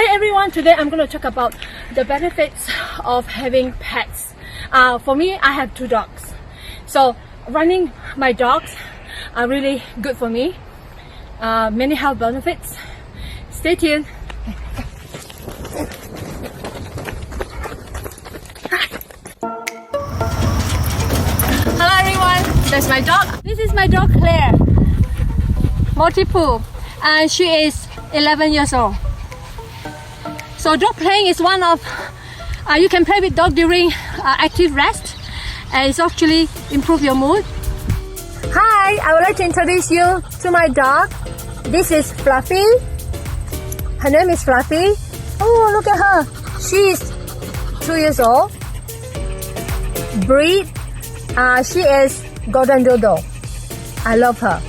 Hi everyone, today I'm going to talk about the benefits of having pets. For me, I have 2 dogs. So running my dogs are really good for me. Many health benefits. Stay tuned. Hello everyone, that's my dog. This is my dog Claire, multiple, and she is 11 years old. So dog playing is one of, you can play with dog during active rest, and it's actually improve your mood. Hi, I would like to introduce you to my dog. This is Fluffy. Her name is Fluffy. Oh, look at her. She's 2 years old. Breed, she is Golden Doodle. I love her.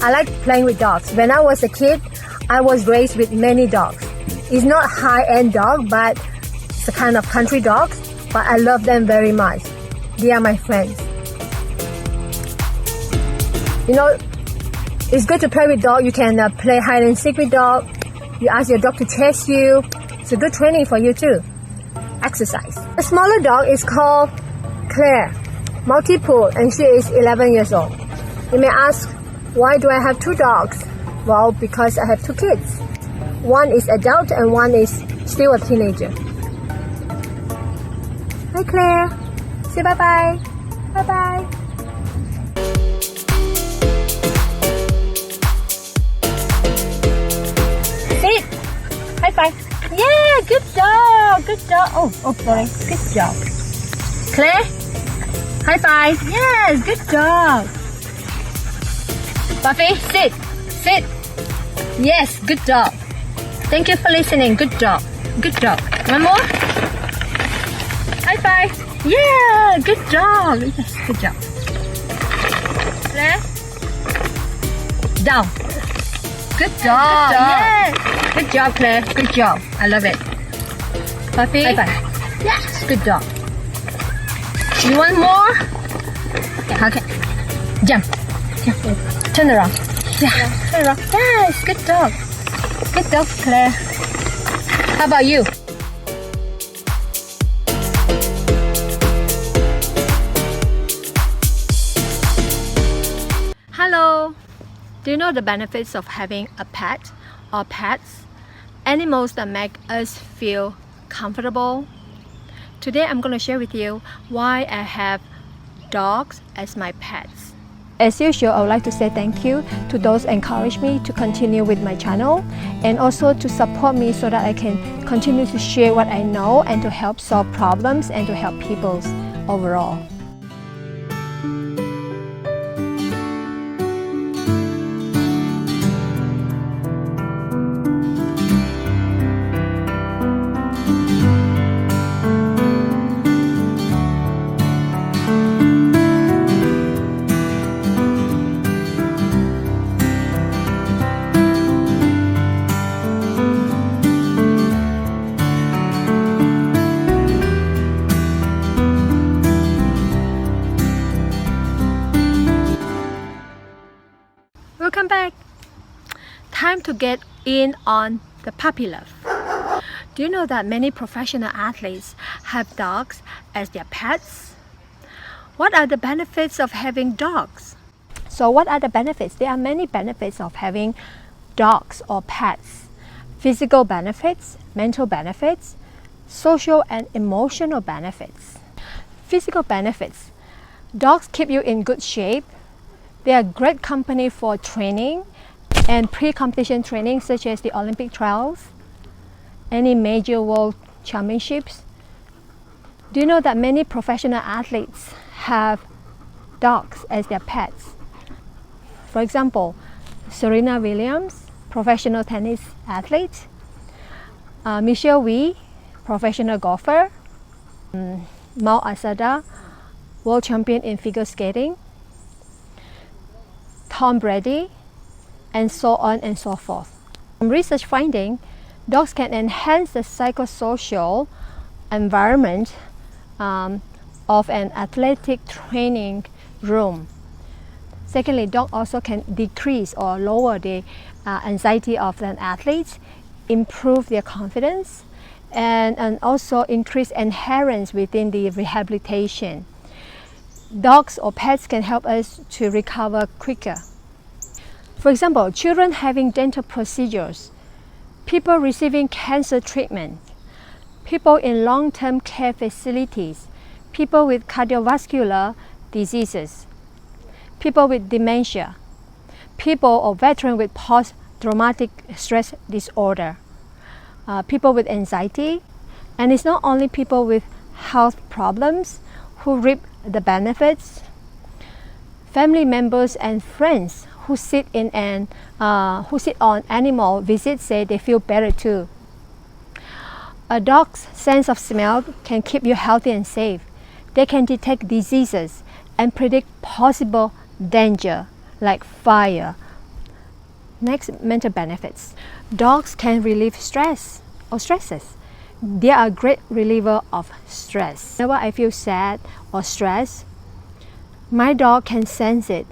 I like playing with dogs. When I was a kid, I was raised with many dogs. It's not high-end dog, but it's a kind of country dogs, but I love them very much. They are my friends. You know, it's good to play with dog. You can play hide and seek with dog. You ask your dog to chase you. It's a good training for you too. Exercise. A smaller dog is called Claire, multiple, and she is 11 years old. You may ask, why do I have 2 dogs? Well, because I have 2 kids. One is adult and one is still a teenager. Hi Claire. Say bye-bye. Bye-bye. Sit. High five. Yeah, good dog. Good dog. Oh, sorry. Good job. Claire. High five. Yes, good dog. Buffy, sit. Sit. Yes, good dog. Thank you for listening. Good job. Good job. One more. High five. Yeah, good job. Yes, good job. Claire. Down. Good job. Yes. Good job, Claire. Good job. I love it. Puppy. High five. Yes. Good job. You want more? Okay. Jump. Jump. Turn around. Yeah. Turn around. Yes. Good dog. Good dog, Claire. How about you? Hello. Do you know the benefits of having a pet or pets? Animals that make us feel comfortable. Today I'm going to share with you why I have dogs as my pets. As usual, I would like to say thank you to those who encourage me to continue with my channel and also to support me so that I can continue to share what I know and to help solve problems and to help people overall. Welcome back. Time to get in on the puppy love. Do you know that many professional athletes have dogs as their pets? What are the benefits of having dogs? So what are the benefits? There are many benefits of having dogs or pets. Physical benefits, mental benefits, social and emotional benefits. Physical benefits. Dogs keep you in good shape. They are great company for training and pre-competition training such as the Olympic trials, any major world championships. Do you know that many professional athletes have dogs as their pets? For example, Serena Williams, professional tennis athlete, Michelle Wie, professional golfer, Mao Asada, world champion in figure skating, Tom Brady, and so on and so forth. From research finding, dogs can enhance the psychosocial environment of an athletic training room. Secondly, dog also can decrease or lower the anxiety of an athlete improve their confidence and also increase adherence within the rehabilitation. Dogs or pets can help us to recover quicker. For example, children having dental procedures, people receiving cancer treatment, people in long-term care facilities, people with cardiovascular diseases, people with dementia, people or veterans with post-traumatic stress disorder, people with anxiety, and it's not only people with health problems who reap the benefits. Family members and friends who sit on animal visits say they feel better too. A dog's sense of smell can keep you healthy and safe. They can detect diseases and predict possible danger like fire. Next, mental benefits. Dogs can relieve stress or stresses. They are a great reliever of stress. Whenever I feel sad or stressed, my dog can sense it.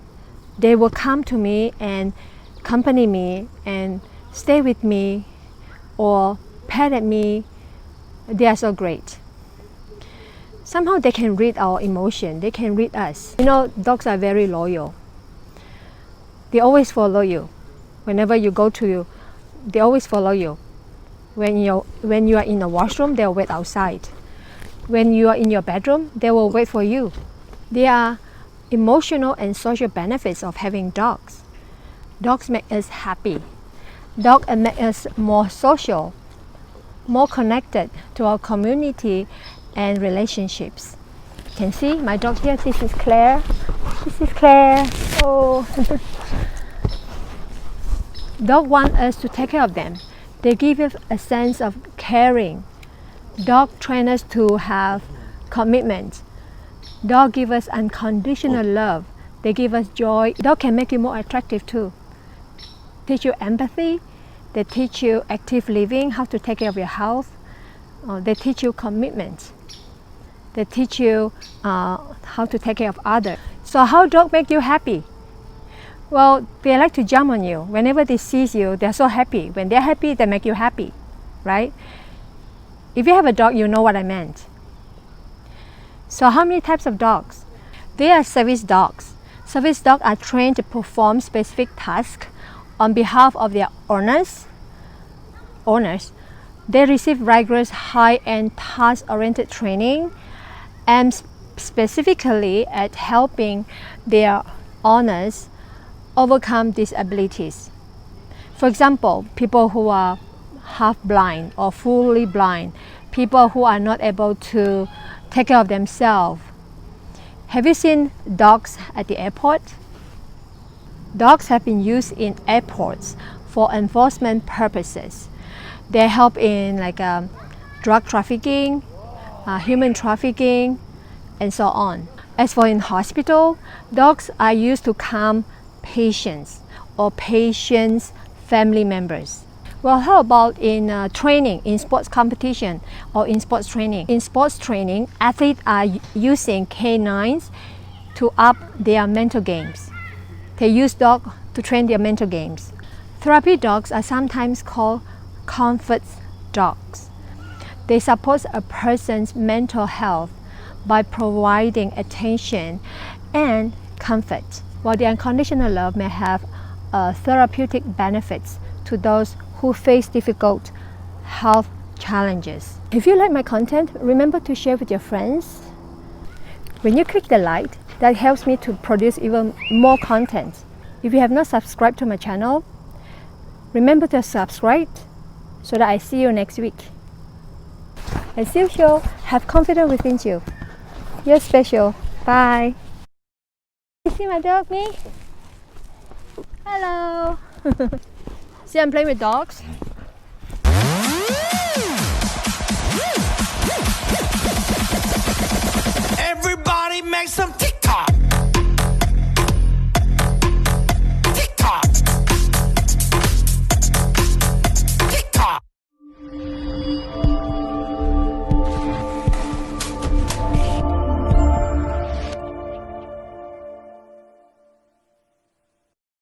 They will come to me and accompany me and stay with me or pet at me. They are so great. Somehow they can read our emotion. They can read us. You know, dogs are very loyal. They always follow you. Whenever you go to, they always follow you. When you are in the washroom, they'll wait outside. When you are in your bedroom, they will wait for you. There are emotional and social benefits of having dogs. Dogs make us happy. Dogs make us more social, more connected to our community and relationships. You can see my dog here. This is Claire. This is Claire. Oh. Dogs want us to take care of them. They give us a sense of caring. Dog train us to have commitment. Dog give us unconditional love. They give us joy. Dog can make you more attractive too. Teach you empathy. They teach you active living, how to take care of your health. They teach you commitment. They teach you how to take care of others. So how dog make you happy? Well, they like to jump on you. Whenever they see you, they're so happy. When they're happy, they make you happy, right? If you have a dog, you know what I meant. So how many types of dogs? There are service dogs. Service dogs are trained to perform specific tasks on behalf of their owners. They receive rigorous high-end task-oriented training and specifically at helping their owners overcome disabilities. For example, people who are half blind or fully blind, people who are not able to take care of themselves. Have you seen dogs at the airport? Dogs have been used in airports for enforcement purposes. They help in drug trafficking, human trafficking, and so on. As for in hospital, dogs are used to calm patients or patients' family members. Well, how about in training, in sports competition or in sports training? In sports training, athletes are using canines to up their mental games. They use dogs to train their mental games. Therapy dogs are sometimes called comfort dogs. They support a person's mental health by providing attention and comfort, while the unconditional love may have therapeutic benefits to those who face difficult health challenges. If you like my content, remember to share with your friends. When you click the like, that helps me to produce even more content. If you have not subscribed to my channel, remember to subscribe so that I see you next week. As usual, have confidence within you. You're special. Bye. You see my dog, me? Hello. See, I'm playing with dogs. Everybody make some